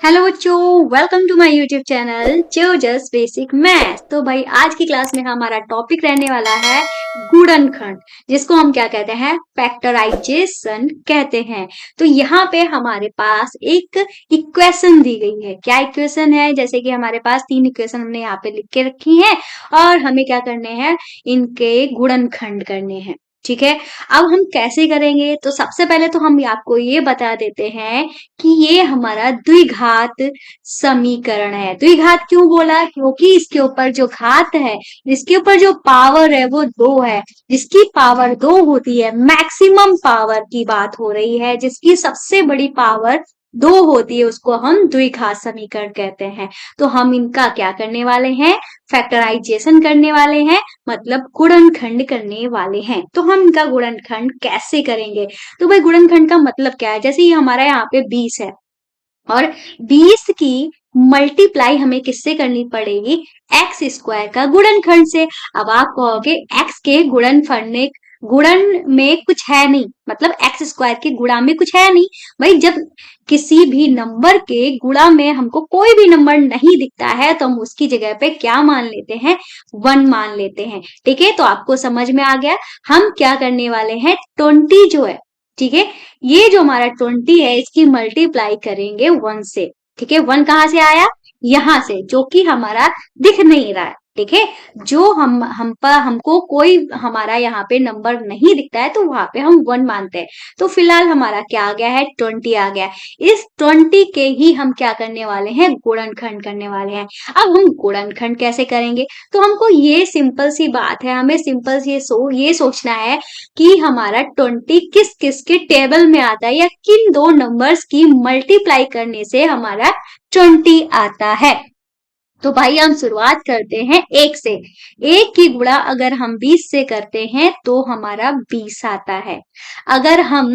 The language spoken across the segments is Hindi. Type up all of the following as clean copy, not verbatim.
हेलो बच्चों, welcome to my YouTube channel जो जस्ट बेसिक मैथ। तो भाई आज की क्लास में हमारा टॉपिक रहने वाला है गुणनखंड, जिसको हम क्या कहते हैं, फैक्टराइजेशन कहते हैं। तो यहाँ पे हमारे पास एक इक्वेशन दी गई है। क्या इक्वेशन है? जैसे कि हमारे पास तीन इक्वेशन हमने यहाँ पे लिख के रखी हैं और हमें क्या करने हैं, इनके गुणनखंड करने हैं। ठीक है, अब हम कैसे करेंगे? तो सबसे पहले तो हम आपको ये बता देते हैं कि ये हमारा द्विघात समीकरण है। द्विघात क्यों बोला? क्योंकि इसके ऊपर जो घात है, इसके ऊपर जो पावर है वो 2 है। जिसकी पावर 2 होती है, मैक्सिमम पावर की बात हो रही है, जिसकी सबसे बड़ी पावर 2 होती है, उसको हम द्विघात समीकरण कहते हैं। तो हम इनका क्या करने वाले हैं, फैक्टराइजेशन करने वाले हैं, मतलब गुणनखंड करने वाले हैं। तो हम इनका गुणनखंड कैसे करेंगे? तो भाई गुणनखंड का मतलब क्या है? जैसे ये हमारा यहाँ पे 20 है और 20 की मल्टीप्लाई हमें किससे करनी पड़ेगी? एक्स स्क्वायर का गुणनखंड से। अब आप कहोगे एक्स के गुणन में कुछ है नहीं, मतलब एक्स स्क्वायर के गुणा में कुछ है नहीं। भाई जब किसी भी नंबर के गुणा में हमको कोई भी नंबर नहीं दिखता है तो हम उसकी जगह पे क्या मान लेते हैं? 1 मान लेते हैं। ठीक है, तो आपको समझ में आ गया। हम क्या करने वाले हैं, 20 जो है, ठीक है, ये जो हमारा 20 है इसकी मल्टीप्लाई करेंगे 1 से। ठीक है, 1 कहाँ से आया? यहां से, जो कि हमारा दिख नहीं रहा है। ठीक है, जो हम पर हमको कोई हमारा यहाँ पे नंबर नहीं दिखता है तो वहां पे हम 1 मानते हैं। तो फिलहाल हमारा क्या आ गया है? 20 आ गया। इस 20 के ही हम क्या करने वाले हैं? गुणनखंड करने वाले हैं। अब हम गुणनखंड कैसे करेंगे? तो हमको ये सिंपल सी बात है, हमें सिंपल ये सोचना है कि हमारा 20 किस किस के टेबल में आता है, या किन दो नंबर्स की मल्टीप्लाई करने से हमारा 20 आता है। तो भाई हम शुरुआत करते हैं 1 से। 1 की गुणा अगर हम 20 से करते हैं तो हमारा 20 आता है। अगर हम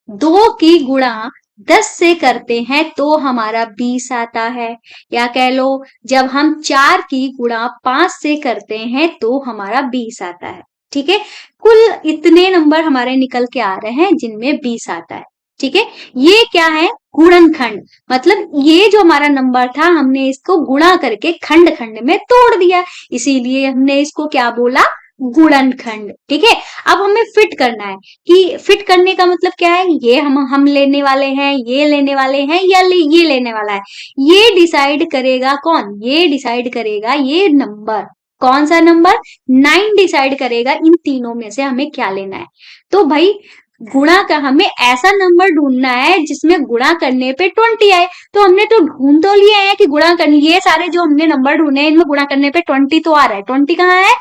2 की गुणा 10 से करते हैं तो हमारा 20 आता है। या कह लो जब हम 4 की गुणा 5 से करते हैं तो हमारा 20 आता है। ठीक है, कुल इतने नंबर हमारे निकल के आ रहे हैं जिनमें 20 आता है। ठीक है, ये क्या है? गुणनखंड। मतलब ये जो हमारा नंबर था हमने इसको गुणा करके खंड खंड में तोड़ दिया, इसीलिए हमने इसको क्या बोला? गुणनखंड। ठीक है, अब हमें फिट करना है कि फिट करने का मतलब क्या है? ये हम लेने वाले हैं, ये लेने वाले हैं, या ये लेने वाला है, ये डिसाइड करेगा कौन? ये डिसाइड करेगा ये नंबर। कौन सा नंबर? 9 डिसाइड करेगा इन तीनों में से हमें क्या लेना है। तो भाई गुणा का हमें ऐसा नंबर ढूंढना है जिसमें गुणा करने पे 20 आए। तो हमने तो ढूंढ तो लिए हैं कि गुणा करनी, ये सारे जो हमने नंबर ढूंढे हैं इनमें गुणा करने पे 20 तो आ रहा है। 20 कहाँ है?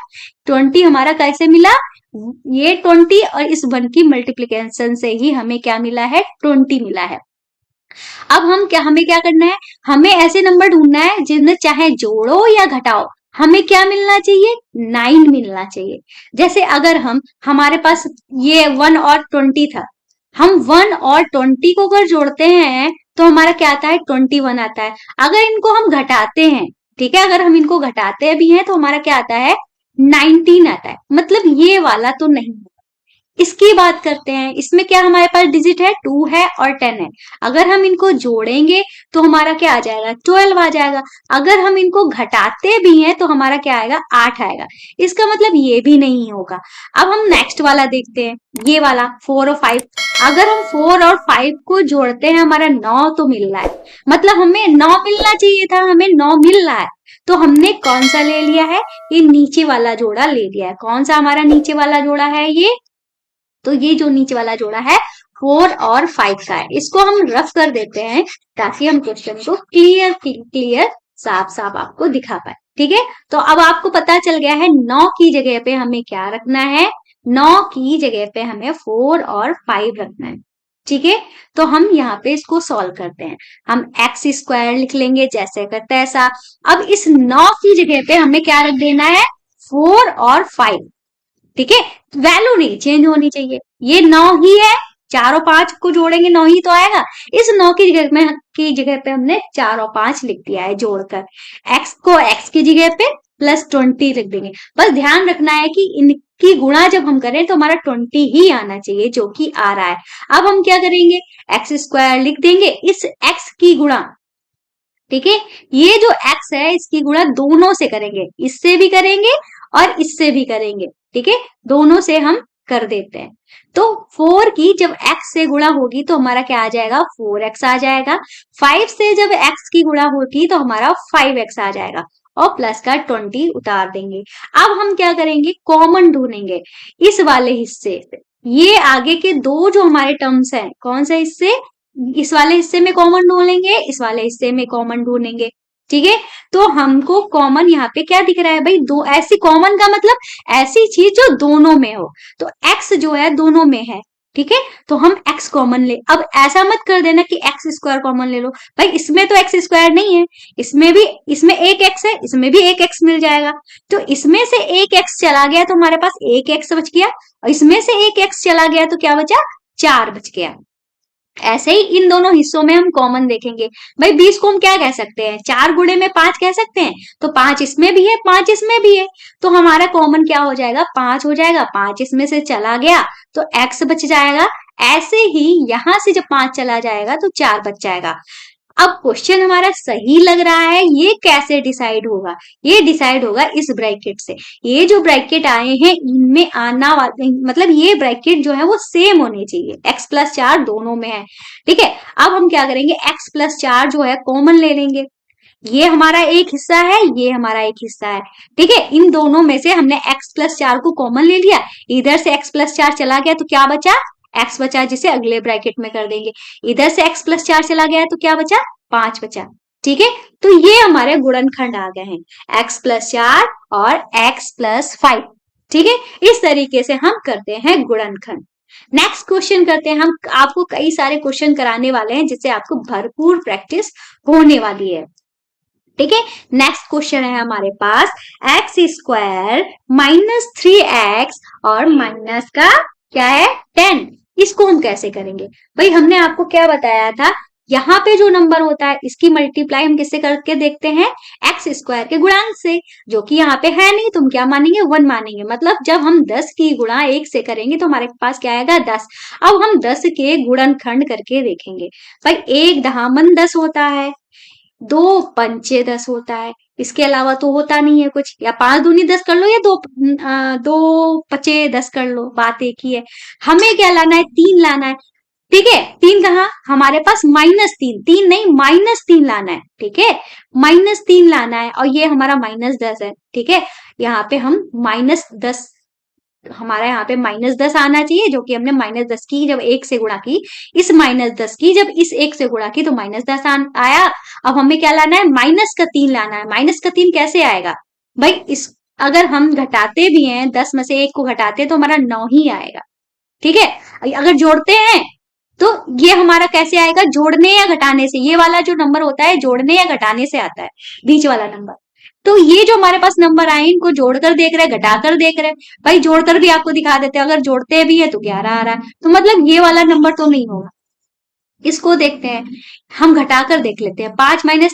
20 हमारा कैसे मिला? ये 20 और इस 1 की मल्टीप्लीकेशन से ही हमें क्या मिला है? 20 मिला है। अब हमें क्या करना है? हमें ऐसे नंबर ढूंढना है जिनमें चाहे जोड़ो या घटाओ, हमें क्या मिलना चाहिए? 9 मिलना चाहिए। जैसे अगर हमारे पास ये 1 और 20 था, हम 1 और 20 को अगर जोड़ते हैं तो हमारा क्या आता है? 21 आता है। अगर इनको हम घटाते हैं, ठीक है, अगर हम इनको घटाते भी हैं तो हमारा क्या आता है? 19 आता है। मतलब ये वाला तो नहीं। इसकी बात करते हैं, इसमें क्या हमारे पास डिजिट है? 2 है और 10 है। अगर हम इनको जोड़ेंगे तो हमारा क्या आ जाएगा? 12 आ जाएगा। अगर हम इनको घटाते भी हैं तो हमारा क्या आएगा? 8 आएगा। इसका मतलब ये भी नहीं होगा। अब हम नेक्स्ट वाला देखते हैं, ये वाला 4 और 5। अगर हम 4 और 5 को जोड़ते हैं हमारा 9 तो मिल रहा है, मतलब हमें 9 मिलना चाहिए था, हमें 9 मिल रहा है। तो हमने कौन सा ले लिया है? ये नीचे वाला जोड़ा ले लिया है। कौन सा हमारा नीचे वाला जोड़ा है? ये, तो ये जो नीचे वाला जोड़ा है 4 और 5 का है। इसको हम रफ कर देते हैं ताकि हम क्वेश्चन को क्लियर साफ साफ आपको दिखा पाए। ठीक है, तो अब आपको पता चल गया है 9 की जगह पे हमें क्या रखना है? 9 की जगह पे हमें 4 और 5 रखना है। ठीक है, तो हम यहाँ पे इसको सॉल्व करते हैं। हम एक्स स्क्वायर लिख लेंगे जैसे करते ऐसा। अब इस 9 की जगह पे हमें क्या रख देना है? 4 और 5। ठीक है, वैल्यू नहीं चेंज होनी चाहिए, ये 9 ही है। 4 और 5 को जोड़ेंगे 9 ही तो आएगा। इस 9 की जगह पे हमने 4 और 5 लिख दिया है जोड़कर। x को x की जगह पे प्लस 20 लिख देंगे। बस ध्यान रखना है कि इनकी गुणा जब हम करें तो हमारा 20 ही आना चाहिए, जो कि आ रहा है। अब हम क्या करेंगे? एक्स स्क्वायर लिख देंगे, इस x की गुणा ठीक है। ये जो x है इसकी गुणा दोनों से करेंगे, इससे भी करेंगे और इससे भी करेंगे, ठीक है, दोनों से हम कर देते हैं। तो 4 की जब x से गुणा होगी तो हमारा क्या आ जाएगा, 4x आ जाएगा। 5 से जब x की गुणा होगी तो हमारा 5x आ जाएगा और प्लस का 20 उतार देंगे। अब हम क्या करेंगे, कॉमन ढूंढेंगे इस वाले हिस्से से। ये आगे के दो जो हमारे टर्म्स हैं, कौन से हिस्से, इस वाले हिस्से में कॉमन ढूंढेंगे, इस वाले हिस्से में कॉमन ढूंढेंगे, ठीक है। तो हमको कॉमन यहाँ पे क्या दिख रहा है भाई, दो, ऐसी कॉमन का मतलब ऐसी चीज जो दोनों में हो, तो x जो है दोनों में है, ठीक है। तो हम x कॉमन ले, अब ऐसा मत कर देना कि एक्स स्क्वायर कॉमन ले लो, भाई इसमें तो x स्क्वायर नहीं है, इसमें भी, इसमें एक x है, इसमें भी एक x मिल जाएगा। तो इसमें से एक x चला गया तो हमारे पास एक x बच गया, और इसमें से एक x चला गया तो क्या बचा, 4 बच गया। ऐसे ही इन दोनों हिस्सों में हम कॉमन देखेंगे। भाई 20 को हम क्या कह सकते हैं, 4 गुणे में 5 कह सकते हैं, तो 5 इसमें भी है, 5 इसमें भी है, तो हमारा कॉमन क्या हो जाएगा, 5 हो जाएगा। 5 इसमें से चला गया तो x बच जाएगा। ऐसे ही यहां से जब 5 चला जाएगा तो 4 बच जाएगा। अब क्वेश्चन हमारा सही लग रहा है, ये कैसे डिसाइड होगा, ये डिसाइड होगा इस ब्रैकेट से। ये जो ब्रैकेट आए हैं इनमें आना वाले, मतलब ये ब्रैकेट जो है वो सेम होने चाहिए, x प्लस 4 दोनों में है, ठीक है। अब हम क्या करेंगे, x प्लस 4 जो है कॉमन ले लेंगे, ये हमारा एक हिस्सा है, ये हमारा एक हिस्सा है, ठीक है। इन दोनों में से हमने x प्लस 4 को कॉमन ले लिया, इधर से x प्लस 4 चला गया तो क्या बचा, x बचा, जिसे अगले ब्रैकेट में कर देंगे। इधर से x प्लस 4 चला गया तो क्या बचा, 5 बचा, ठीक है। तो ये हमारे गुणनखंड आ गए हैं, x प्लस 4 और x प्लस 5, ठीक है। इस तरीके से हम करते हैं गुणनखंड। नेक्स्ट क्वेश्चन करते हैं हम, आपको कई सारे क्वेश्चन कराने वाले हैं जिससे आपको भरपूर प्रैक्टिस होने वाली है, ठीक है। नेक्स्ट क्वेश्चन है हमारे पास, एक्स स्क्वायर माइनस 3x और माइनस का क्या है 10, इसको हम कैसे करेंगे। भाई हमने आपको क्या बताया था, यहाँ पे जो नंबर होता है इसकी मल्टीप्लाई हम किससे करके देखते हैं, एक्स स्क्वायर के गुणांक से, जो कि यहाँ पे है नहीं, तुम क्या मानेंगे, 1 मानेंगे। मतलब जब हम 10 की गुणा 1 से करेंगे तो हमारे पास क्या आएगा, 10। अब हम 10 के गुणनखंड करके देखेंगे। भाई 1 दहामन 10 होता है, 2 पंचे 10 होता है, इसके अलावा तो होता नहीं है कुछ, या 5 दूनी 10 कर लो, या 2 पचे 10 कर लो, बात एक ही है। हमें क्या लाना है, 3 लाना है, ठीक है। 3 कहा, हमारे पास -3, 3 नहीं -3 लाना है, ठीक है, -3 लाना है, और ये हमारा -10 है, ठीक है। यहाँ पे हम -10, हमारा यहाँ पे -10 आना चाहिए, जो कि हमने -10 की जब 1 से गुणा की, इस -10 की जब इस 1 से गुणा की तो -10 आया। अब हमें क्या लाना है, -3 लाना है। -3 कैसे आएगा भाई, इस अगर हम घटाते भी हैं, 10 में से 1 को घटाते हैं तो हमारा 9 ही आएगा, ठीक है। अगर जोड़ते हैं तो ये हमारा कैसे आएगा, जोड़ने या घटाने से, ये वाला जो नंबर होता है जोड़ने या घटाने से आता है, बीच वाला नंबर। तो ये जो हमारे पास नंबर आए इनको जोड़कर देख रहे, घटाकर देख रहे, भाई जोड़कर भी आपको दिखा देते हैं, अगर जोड़ते भी है तो 11 आ रहा है, तो मतलब ये वाला नंबर तो नहीं होगा। इसको देखते हैं, हम घटाकर देख लेते हैं, 5 माइनस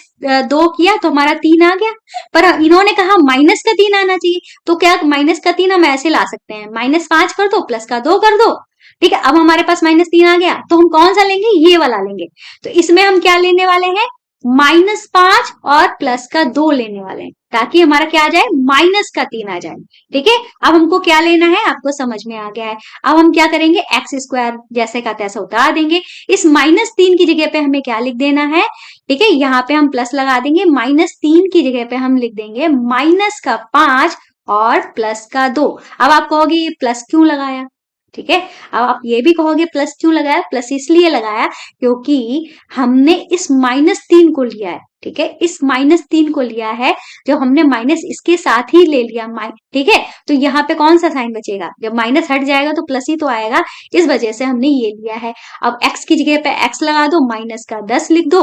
2 किया तो हमारा 3 आ गया, पर इन्होंने कहा माइनस का 3 आना चाहिए, तो क्या माइनस का 3 हम ऐसे ला सकते हैं, -5 कर दो प्लस का 2 कर दो, ठीक है। अब हमारे पास -3 आ गया तो हम कौन सा लेंगे, ये वाला लेंगे। तो इसमें हम क्या लेने वाले हैं, -5 और प्लस का 2 लेने वाले हैं, ताकि हमारा क्या आ जाए, -3 आ जाए, ठीक है। अब हमको क्या लेना है, आपको समझ में आ गया है। अब हम क्या करेंगे, एक्स स्क्वायर जैसे का तैसा उतार देंगे, इस -3 की जगह पे हमें क्या लिख देना है, ठीक है, यहाँ पे हम प्लस लगा देंगे, -3 की जगह पे हम लिख देंगे -5 और प्लस का 2। अब आप कहोगे ये प्लस क्यों लगाया, ठीक है। अब आप ये भी कहोगे प्लस क्यों लगाया, प्लस इसलिए लगाया क्योंकि हमने इस -3 को लिया है, ठीक है, इस -3 को लिया है, जो हमने माइनस इसके साथ ही ले लिया, ठीक है। तो यहाँ पे कौन सा साइन बचेगा, जब माइनस हट जाएगा तो प्लस ही तो आएगा, इस वजह से हमने ये लिया है। अब x की जगह पे x लगा दो, माइनस का 10 लिख दो,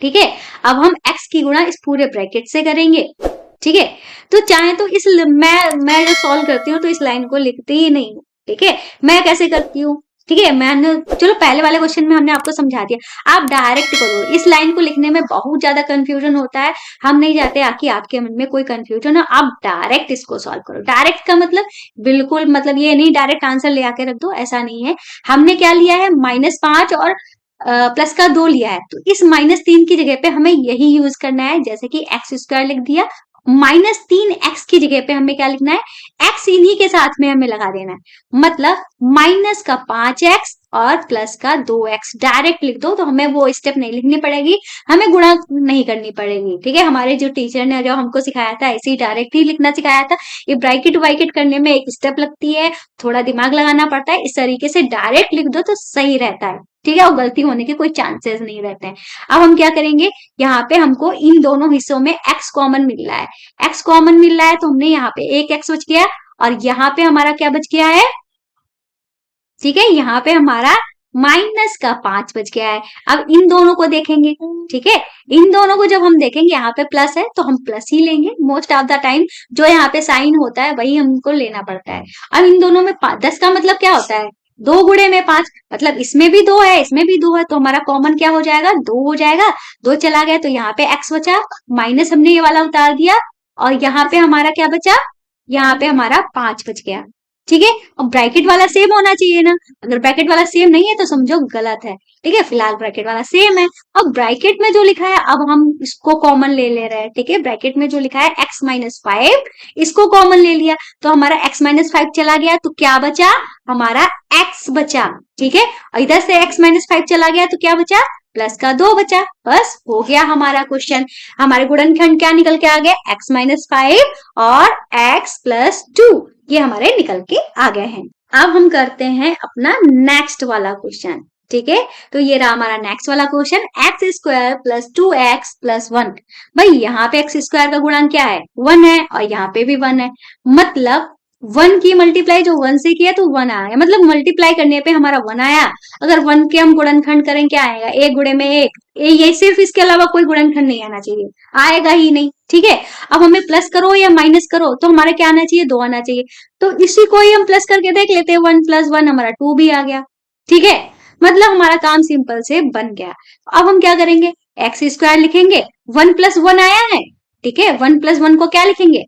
ठीक है। अब हम x की गुणा इस पूरे ब्रैकेट से करेंगे, ठीक है। तो चाहे तो इस मैं जो सॉल्व करती हूँ तो इस लाइन को लिखती ही नहीं हूँ, ठीक है। मैं कैसे करती हूँ, ठीक है, मैंने चलो पहले वाले क्वेश्चन में हमने आपको समझा दिया, आप डायरेक्ट करो। इस लाइन को लिखने में बहुत ज्यादा कंफ्यूजन होता है, हम नहीं चाहते कि आपके मन में कोई कंफ्यूजन हो, आप डायरेक्ट इसको सॉल्व करो। डायरेक्ट का मतलब बिल्कुल, मतलब ये नहीं डायरेक्ट आंसर ले आके रख दो, ऐसा नहीं है। हमने क्या लिया है, -5 और प्लस का 2 लिया है, तो इस -3 की जगह पे हमें यही यूज करना है, जैसे कि एक्स स्क्वायर लिख दिया, -3x की जगह पे हमें क्या लिखना है, x इन्हीं के साथ में हमें लगा देना है, मतलब माइनस का 5x और प्लस का 2x डायरेक्ट लिख दो, तो हमें वो स्टेप नहीं लिखनी पड़ेगी, हमें गुणा नहीं करनी पड़ेगी, ठीक है। हमारे जो टीचर ने जो हमको सिखाया था ऐसे ही डायरेक्ट ही लिखना सिखाया था। ये ब्रैकेट वाइकेट करने में एक स्टेप लगती है, थोड़ा दिमाग लगाना पड़ता है, इस तरीके से डायरेक्ट लिख दो तो सही रहता है, ठीक है, और गलती होने के कोई चांसेस नहीं रहते हैं। अब हम क्या करेंगे, यहाँ पे हमको इन दोनों हिस्सों में x कॉमन मिल रहा है, x कॉमन मिल रहा है, तो हमने यहाँ पे एक x बच गया, और यहाँ पे हमारा क्या बच गया है, ठीक है, यहाँ पे हमारा -5 बच गया है। अब इन दोनों को देखेंगे, ठीक है, इन दोनों को जब हम देखेंगे, यहाँ पे प्लस है तो हम प्लस ही लेंगे, मोस्ट ऑफ द टाइम जो यहाँ पे साइन होता है वही हमको लेना पड़ता है। अब इन दोनों में 10 का मतलब क्या होता है, 2 गुणे में 5, मतलब इसमें भी 2 है, इसमें भी 2 है, तो हमारा कॉमन क्या हो जाएगा, 2 हो जाएगा, 2 चला गया, तो यहाँ पे x बचा, माइनस हमने ये वाला उतार दिया, और यहाँ पे हमारा क्या बचा, यहाँ पे हमारा 5 बच गया, ठीक है। और ब्रैकेट वाला सेम होना चाहिए ना, अगर ब्रैकेट वाला सेम नहीं है तो समझो गलत है, ठीक है, फिलहाल ब्रैकेट वाला सेम है। अब ब्रैकेट में जो लिखा है अब हम इसको कॉमन ले ले रहे हैं, ठीक है, ब्रैकेट में जो लिखा है x-5 इसको कॉमन ले लिया, तो हमारा x-5 चला गया, तो क्या बचा, हमारा x बचा, ठीक है, और इधर से x-5 चला गया तो क्या बचा, प्लस का 2 बचा, बस हो गया हमारा क्वेश्चन। हमारे गुणनखंड क्या निकल के आ गया, x-5 और x+2, ये हमारे निकल के आ गए हैं। अब हम करते हैं अपना नेक्स्ट वाला क्वेश्चन, ठीक है, तो ये रहा हमारा नेक्स्ट वाला क्वेश्चन, x² + 2x + 1। भाई यहाँ पे x² का गुणांक क्या है, 1 है, और यहाँ पे भी 1 है, मतलब 1 की मल्टीप्लाई जो 1 से किया तो 1 आया, मतलब मल्टीप्लाई करने पे हमारा 1 आया। अगर 1 के हम गुणनखंड करें क्या आएगा, 1 गुणे में 1, ये सिर्फ, इसके अलावा कोई गुणनखंड नहीं आना चाहिए, आएगा ही नहीं, ठीक है। अब हमें प्लस करो या माइनस करो तो हमारा क्या आना चाहिए, 2 आना चाहिए, तो इसी को ही हम प्लस करके देख लेते हैं, 1 + 1 हमारा 2 भी आ गया, ठीक है, मतलब हमारा काम सिंपल से बन गया। अब हम क्या करेंगे, x² लिखेंगे, 1 + 1 आया है, ठीक है, 1 + 1 को क्या लिखेंगे,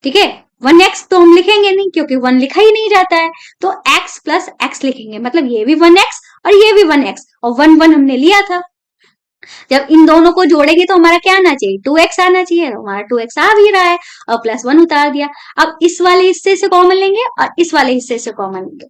ठीक है, 1x तो हम लिखेंगे नहीं क्योंकि 1 लिखा ही नहीं जाता है, तो x + x लिखेंगे, मतलब ये भी 1x और ये भी 1x, और 1 1 हमने लिया था। जब इन दोनों को जोड़ेंगे तो हमारा क्या आना चाहिए, 2x आना चाहिए, तो हमारा 2x आ भी रहा है, और +1 उतार दिया। अब इस वाले हिस्से से कॉमन लेंगे और इस वाले हिस्से से कॉमन लेंगे,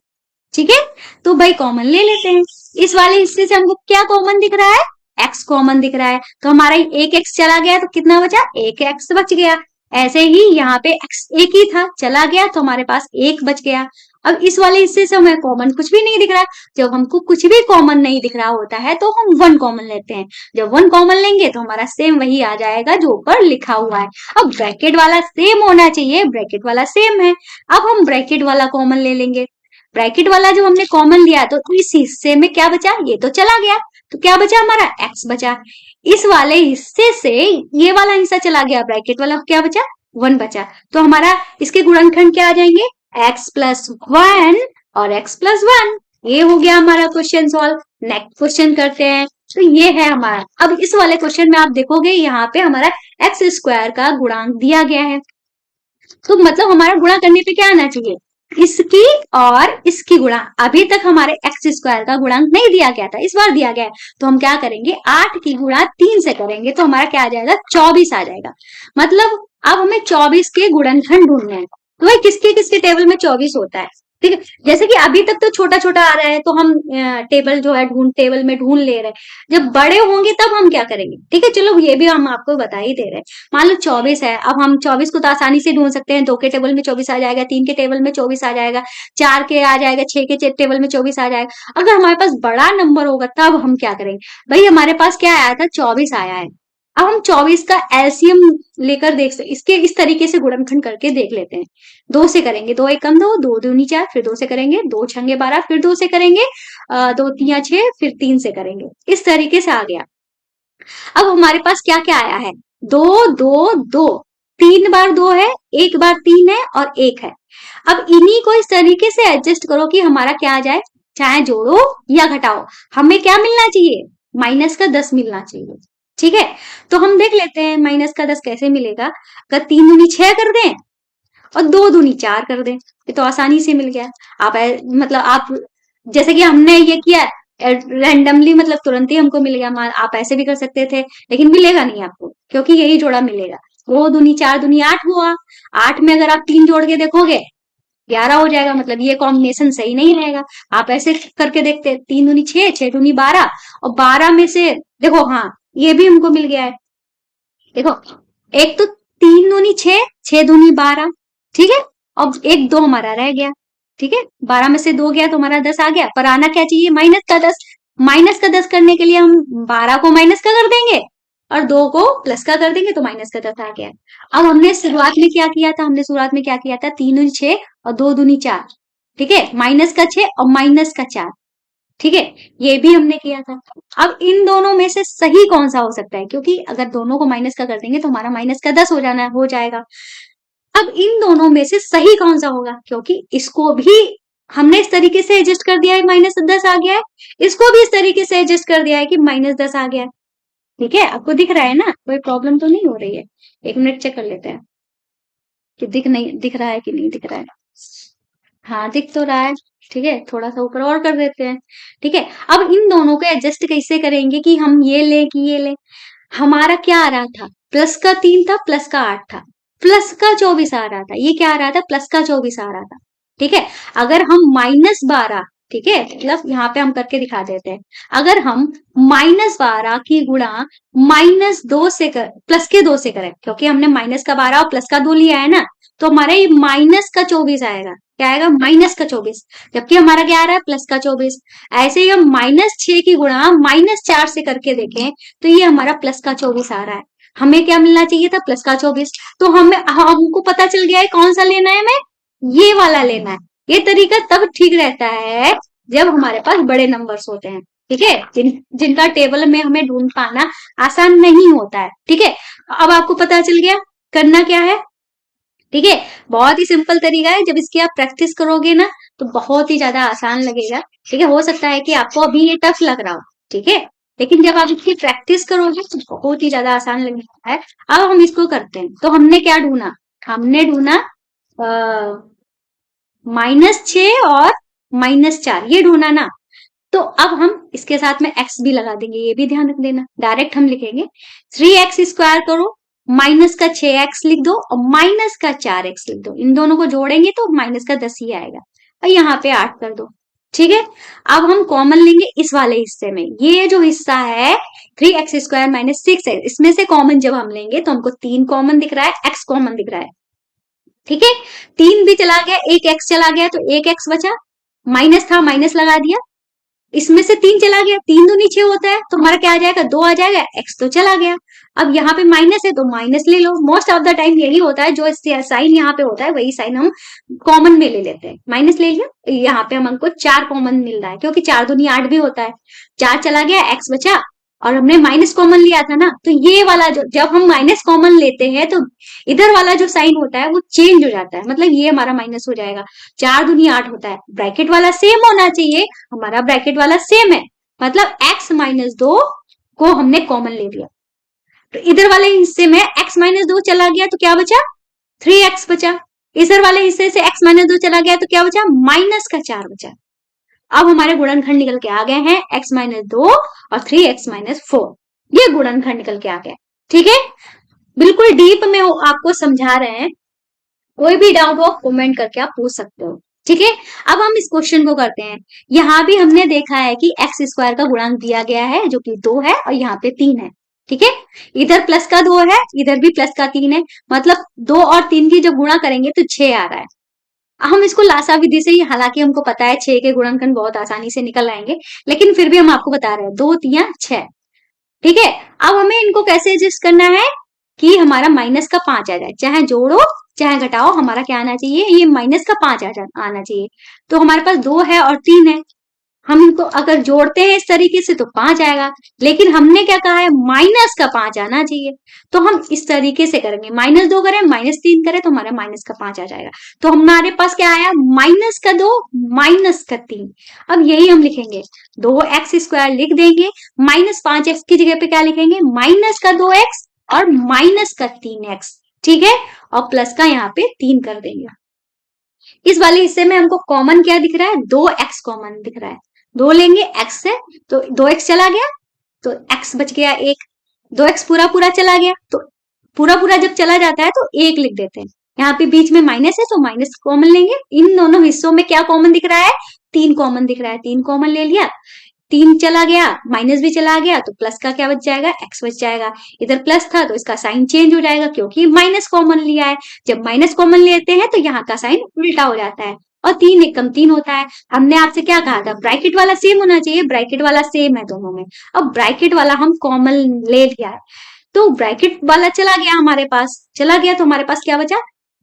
ठीक है, तो भाई कॉमन ले लेते हैं। इस वाले हिस्से से हमको क्या कॉमन दिख रहा है, x कॉमन दिख रहा है, तो हमारा एक x चला गया तो कितना बचा, एक x बच गया। ऐसे ही यहाँ पे x एक ही था, चला गया तो हमारे पास 1 बच गया। अब इस वाले हिस्से से हमें कॉमन कुछ भी नहीं दिख रहा, जब हमको कुछ भी कॉमन नहीं दिख रहा होता है तो हम 1 कॉमन लेते हैं, जब 1 कॉमन लेंगे तो हमारा सेम वही आ जाएगा जो ऊपर लिखा हुआ है। अब ब्रैकेट वाला सेम होना चाहिए, ब्रैकेट वाला सेम है, अब हम ब्रैकेट वाला कॉमन ले लेंगे। ब्रैकेट वाला जो हमने कॉमन लिया तो इस हिस्से में क्या बचा, ये तो चला गया, तो क्या बचा हमारा x बचा। इस वाले हिस्से से ये वाला हिस्सा चला गया, ब्रैकेट वाला क्या बचा, 1 बचा, तो हमारा इसके गुणनखंड क्या आ जाएंगे, x + 1 और x + 1। ये हो गया हमारा क्वेश्चन सॉल्व। नेक्स्ट क्वेश्चन करते हैं, तो ये है हमारा। अब इस वाले क्वेश्चन में आप देखोगे यहाँ पे हमारा x² का गुणांक दिया गया है, तो मतलब हमारा गुणा करने पे क्या आना चाहिए, इसकी और इसकी गुणा। अभी तक हमारे x² का गुणांक नहीं दिया गया था, इस बार दिया गया है, तो हम क्या करेंगे, 8 की गुणा 3 से करेंगे तो हमारा क्या आ जाएगा, 24 आ जाएगा। मतलब अब हमें 24 के गुणनखंड ढूंढने हैं, तो भाई किसके किसके टेबल में 24 होता है, ठीक है, जैसे कि अभी तक तो छोटा छोटा आ रहा है तो हम टेबल जो है टेबल में ढूंढ ले रहे हैं, जब बड़े होंगे तब हम क्या करेंगे, ठीक है, चलो ये भी हम आपको बता ही दे रहे हैं। मान लो 24 है, अब हम 24 को तो आसानी से ढूंढ सकते हैं, 2 के टेबल में 24 आ जाएगा, 3 के टेबल में 24 आ जाएगा, 4 के आ जाएगा, 6 के टेबल में 24 आ जाएगा। अगर हमारे पास बड़ा नंबर होगा तब हम क्या करेंगे, भाई हमारे पास क्या आया था, 24 आया है, अब हम 24 का एलसीएम लेकर देख सकते, इसके इस तरीके से गुणनखंड करके देख लेते हैं। 2 से करेंगे, 2 1 कम 2, 2 दूनी 4, फिर 2 से करेंगे, 2 छंगे 12, फिर 2 से करेंगे, 2 3 6, फिर 3 से करेंगे, इस तरीके से आ गया। अब हमारे पास क्या क्या आया है, 2 2 2, 3 बार 2 है, 1 बार 3 है और 1 है। अब इन्हीं को इस तरीके से एडजस्ट करो कि हमारा क्या आ जाए, चाहे जोड़ो या घटाओ, हमें क्या मिलना चाहिए, -10 मिलना चाहिए, ठीक है। तो हम देख लेते हैं -10 कैसे मिलेगा। अगर 3 दूनी 6 कर दें और 2 दूनी 4 कर दें, ये तो आसानी से मिल गया। आप मतलब आप जैसे कि हमने ये किया रैंडमली, मतलब तुरंत ही हमको मिल गया। आप ऐसे भी कर सकते थे, लेकिन मिलेगा नहीं आपको, क्योंकि यही जोड़ा मिलेगा। 2 दूनी 4 दूनी 8 हुआ। 8 में अगर आप 3 जोड़ के देखोगे 11 हो जाएगा, मतलब ये कॉम्बिनेशन सही नहीं रहेगा। आप ऐसे करके देखते, 3 दूनी 6, 6 दूनी 12, और 12 में से देखो, हाँ ये भी हमको मिल गया है। देखो, एक तो 3 दूनी 6, 6 दूनी 12, ठीक है। अब एक 2 हमारा रह गया, ठीक है। 12 में से 2 गया तो हमारा 10 आ गया, पर आना क्या चाहिए? माइनस का 10। माइनस का 10 करने के लिए हम 12 को माइनस का कर देंगे और 2 को प्लस का कर देंगे, तो माइनस का 10 आ गया। अब हमने शुरुआत में क्या किया था? हमने शुरुआत में क्या किया था? 3 दूनी 6 और 2 दूनी 4, ठीक है। माइनस का 6 और माइनस का 4, ठीक है, ये भी हमने किया था। अब इन दोनों में से सही कौन सा हो सकता है? क्योंकि अगर दोनों को माइनस का कर देंगे तो हमारा माइनस का 10 हो जाएगा। अब इन दोनों में से सही कौन सा होगा? क्योंकि इसको भी हमने इस तरीके से एडजस्ट कर दिया है, -10 आ गया है। इसको भी इस तरीके से एडजस्ट कर दिया है कि -10 आ गया है। ठीक है, आपको दिख रहा है ना? कोई प्रॉब्लम तो नहीं हो रही है? 1 मिनट चेक कर लेते हैं कि दिख रहा है कि नहीं दिख रहा है। हाँ, दिख तो रहा है। ठीक है, थोड़ा सा ऊपर और कर देते हैं। ठीक है, अब इन दोनों को एडजस्ट कैसे करेंगे कि हम ये लें कि ये लें? हमारा क्या आ रहा था? प्लस का 3 था, प्लस का 8 था, प्लस का 24 आ रहा था। ये क्या आ रहा था? प्लस का 24 आ रहा था। ठीक है, अगर हम -12, ठीक है, मतलब यहाँ पे हम करके दिखा देते हैं। अगर हम -12 की गुणा -2 से कर, प्लस के 2 से करें, क्योंकि हमने माइनस का 12 और प्लस का 2 लिया है ना, तो हमारा ये माइनस का 24 आएगा। क्या आएगा? माइनस का 24, जबकि हमारा क्या आ रहा है? प्लस का 24। ऐसे ही हम -6 की गुणा -4 से करके देखें, तो ये हमारा प्लस का 24 आ रहा है। हमें क्या मिलना चाहिए था? प्लस का 24। तो हमको पता चल गया है कौन सा लेना है, हमें ये वाला लेना है। ये तरीका तब ठीक रहता है जब हमारे पास बड़े नंबर्स होते हैं, ठीक है, जिनका टेबल में हमें ढूंढ पाना आसान नहीं होता है। ठीक है, अब आपको पता चल गया करना क्या है। ठीक है, बहुत ही सिंपल तरीका है। जब इसकी आप प्रैक्टिस करोगे ना, तो बहुत ही ज्यादा आसान लगेगा। ठीक है, हो सकता है कि आपको अभी ये टफ लग रहा हो, ठीक है, लेकिन जब आप इसकी प्रैक्टिस करोगे तो बहुत ही ज्यादा आसान लगने है। अब हम इसको करते हैं। तो हमने क्या ढूंढा? हमने ढूंढा -6 और -4, ये ढूंढा ना। तो अब हम इसके साथ में x भी लगा देंगे, ये भी ध्यान रख देना। डायरेक्ट हम लिखेंगे 3x² करो, माइनस का 6x लिख दो और माइनस का 4x लिख दो। इन दोनों को जोड़ेंगे तो माइनस का 10 ही आएगा, और यहाँ पे 8 कर दो। ठीक है, अब हम कॉमन लेंगे इस वाले हिस्से में। ये जो हिस्सा है 3x² - 6 है, इसमें से कॉमन जब हम लेंगे तो हमको 3 कॉमन दिख रहा है, x कॉमन दिख रहा है। ठीक है, 3 भी चला गया, एक x चला गया, तो एक x बचा। माइनस था, माइनस लगा दिया। इसमें से 3 चला गया, 3 दूनी 6 होता है, तो हमारा क्या आ जाएगा? 2 आ जाएगा, x तो चला गया। अब यहाँ पे माइनस है तो माइनस ले लो। मोस्ट ऑफ द टाइम यही होता है, जो साइन यहाँ पे होता है वही साइन हम कॉमन में ले लेते हैं। माइनस ले लिया, यहाँ पे हमको 4 कॉमन मिल रहा है, क्योंकि 4 दूनी 8 भी होता है। 4 चला गया, x बचा, और हमने माइनस कॉमन लिया था ना, तो ये वाला जो, जब हम माइनस कॉमन लेते हैं तो इधर वाला जो साइन होता है वो चेंज हो जाता है, मतलब ये हमारा माइनस हो जाएगा। 4 दूनी 8 होता है, ब्रैकेट वाला सेम होना चाहिए, हमारा ब्रैकेट वाला सेम है, मतलब x-2 को हमने कॉमन ले लिया। तो इधर वाले हिस्से में x-2 चला गया तो क्या बचा? 3x बचा। इधर वाले हिस्से से x-2 चला गया तो क्या बचा? -4 बचा। अब हमारे गुणनखंड निकल के आ गए हैं x-2 और 3x-4, ये गुणनखंड निकल के आ गया। ठीक है, बिल्कुल डीप में आपको समझा रहे हैं। कोई भी डाउट हो कमेंट करके आप पूछ सकते हो। ठीक है, अब हम इस क्वेश्चन को करते हैं। यहाँ भी हमने देखा है कि x² का गुणांक दिया गया है, जो कि 2 है, और यहाँ पे 3 है। ठीक है, इधर प्लस का 2 है, इधर भी प्लस का 3 है, मतलब 2 और 3 की जब गुणा करेंगे तो 6 आ रहा है। हम इसको लासा विधि से ही, हालांकि हमको पता है 6 के गुणनखंड बहुत आसानी से निकल आएंगे, लेकिन फिर भी हम आपको बता रहे हैं 2 3 6। ठीक है, अब हमें इनको कैसे एडजस्ट करना है कि हमारा माइनस का 5 आ जाए, चाहे जोड़ो चाहे घटाओ, हमारा क्या आना चाहिए? ये माइनस का 5 आना चाहिए। तो हमारे पास 2 है और 3 है, हम इनको अगर जोड़ते हैं इस तरीके से तो 5 आएगा, लेकिन हमने क्या कहा है? माइनस का 5 आना चाहिए। तो हम इस तरीके से करेंगे, -2 करें, -3 करें, तो हमारा माइनस का 5 आ जाएगा। तो हमारे पास क्या आया? -2 -3। अब यही हम लिखेंगे, 2x² लिख देंगे, -5x की जगह पे क्या लिखेंगे? -2x और -3x। ठीक है, और प्लस का यहाँ पे 3 कर देंगे। इस वाले हिस्से में हमको कॉमन क्या दिख रहा है? 2x कॉमन दिख रहा है, 2 लेंगे x से, तो 2x चला गया तो x बच गया 1, 2x पूरा पूरा चला गया तो पूरा पूरा जब चला जाता है तो 1 लिख देते हैं। यहाँ पे बीच में माइनस है तो माइनस कॉमन लेंगे। इन दोनों हिस्सों में क्या कॉमन दिख रहा है? 3 कॉमन दिख रहा है, 3 कॉमन ले लिया, 3 चला गया, माइनस भी चला गया तो प्लस का क्या बच जाएगा? x बच जाएगा। इधर प्लस था तो इसका साइन चेंज हो जाएगा क्योंकि माइनस कॉमन लिया है। जब माइनस कॉमन लेते हैं तो यहाँ का साइन उल्टा हो जाता है और 3 एकम 3 होता है। हमने आपसे क्या कहा था? ब्रैकेट वाला सेम होना चाहिए, ब्रैकेट वाला सेम है दोनों में। अब ब्रैकेट वाला हम कॉमन ले लिया है तो ब्रैकेट वाला चला गया, हमारे पास चला गया तो हमारे पास क्या बचा?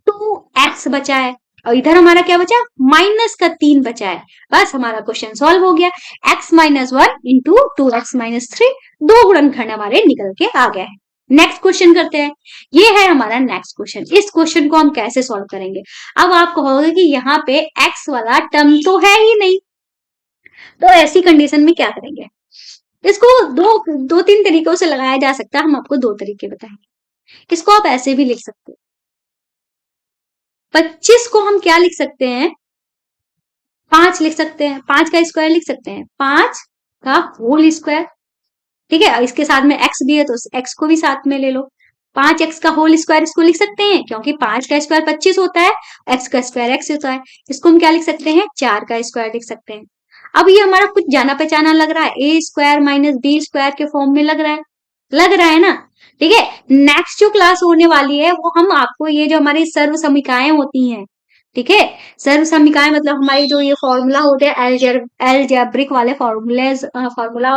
2x बचा है और इधर हमारा क्या बचा? माइनस का 3 बचा है। बस हमारा क्वेश्चन सॉल्व हो गया। x minus 1 into 2x minus 3, 2 गुणनखंड हमारे निकल के आ गया है। नेक्स्ट क्वेश्चन करते हैं। ये है हमारा नेक्स्ट क्वेश्चन। इस क्वेश्चन को हम कैसे सॉल्व करेंगे? अब आप कहोगे कि यहाँ पे x वाला टर्म तो है ही नहीं, तो ऐसी कंडीशन में क्या करेंगे? इसको दो तीन तरीकों से लगाया जा सकता है। हम आपको 2 तरीके बताएंगे। इसको आप ऐसे भी लिख सकते हो, 25 को हम क्या लिख सकते हैं? 5 लिख सकते हैं, 5 का स्क्वायर लिख सकते हैं, 5 का होल स्क्वायर। ठीक है, इसके साथ में x भी है तो x को भी साथ में ले लो। 5x का होल स्क्वायर इसको लिख सकते हैं क्योंकि 5 का स्क्वायर 25 होता है, x का स्क्वायर x होता है। इसको हम क्या लिख सकते हैं? 4 का स्क्वायर लिख सकते हैं। अब ये हमारा कुछ जाना पहचाना लग रहा है, ए स्क्वायर माइनस बी स्क्वायर के फॉर्म में लग रहा है ना? ठीक है, नेक्स्ट जो क्लास होने वाली है वो हम आपको ये जो हमारी सर्व समीकाएं होती हैं, ठीक है, सर्व समीकाएं मतलब हमारी जो ये फॉर्मूला होते हैं एलजेब्रिक वाले फॉर्मूला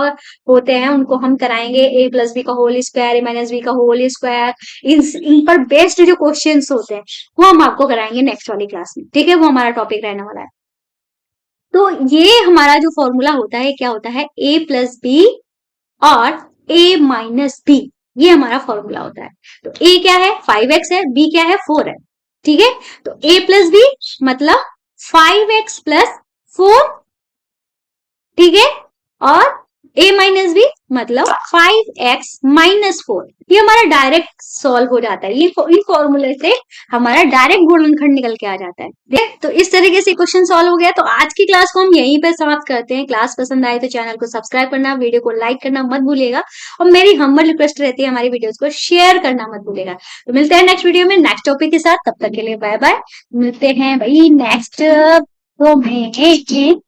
होते हैं, उनको हम कराएंगे। ए प्लस बी का होल स्क्वायर, ए माइनस बी का होल स्क्वायर, इन पर बेस्ड जो क्वेश्चंस होते हैं वो हम आपको कराएंगे नेक्स्ट वाली क्लास में। ठीक है, वो हमारा टॉपिक रहने वाला है। तो ये हमारा जो फॉर्मूला होता है क्या होता है? ए प्लस बी और ए माइनस बी, ये हमारा फॉर्मूला होता है। तो ए क्या है? 5x है, बी क्या है? 4 है। ठीक है, तो a प्लस बी मतलब 5x प्लस 4, ठीक है, और a माइनस बी मतलब 5x माइनस 4। ये हमारा डायरेक्ट सॉल्व हो जाता है। ये इन फॉर्मूले से हमारा डायरेक्ट गुणनखंड निकल के आ जाता है। देख, तो इस तरीके से क्वेश्चन सॉल्व हो गया। तो आज की क्लास को हम यहीं पे समाप्त करते हैं। क्लास पसंद आए तो चैनल को सब्सक्राइब करना, वीडियो को लाइक करना मत भूलिएगा और मेरी हम्बल रिक्वेस्ट रहती है हमारी वीडियोस को शेयर करना मत भूलिएगा। तो मिलते हैं नेक्स्ट वीडियो में नेक्स्ट टॉपिक के साथ। तब तक के लिए बाय बाय। मिलते हैं भाई नेक्स्ट में।